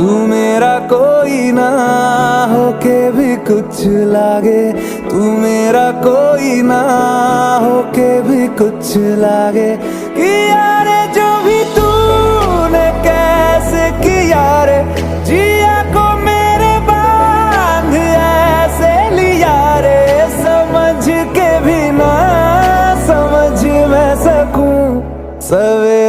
तू मेरा कोई ना होके भी कुछ लागे, तू मेरा कोई ना होके भी कुछ लागे। कि यारे जो भी तूने कैसे किया रे, जिया को मेरे बांध ऐसे लिया रे, समझ के भी ना समझ मैं सकूं सवेरे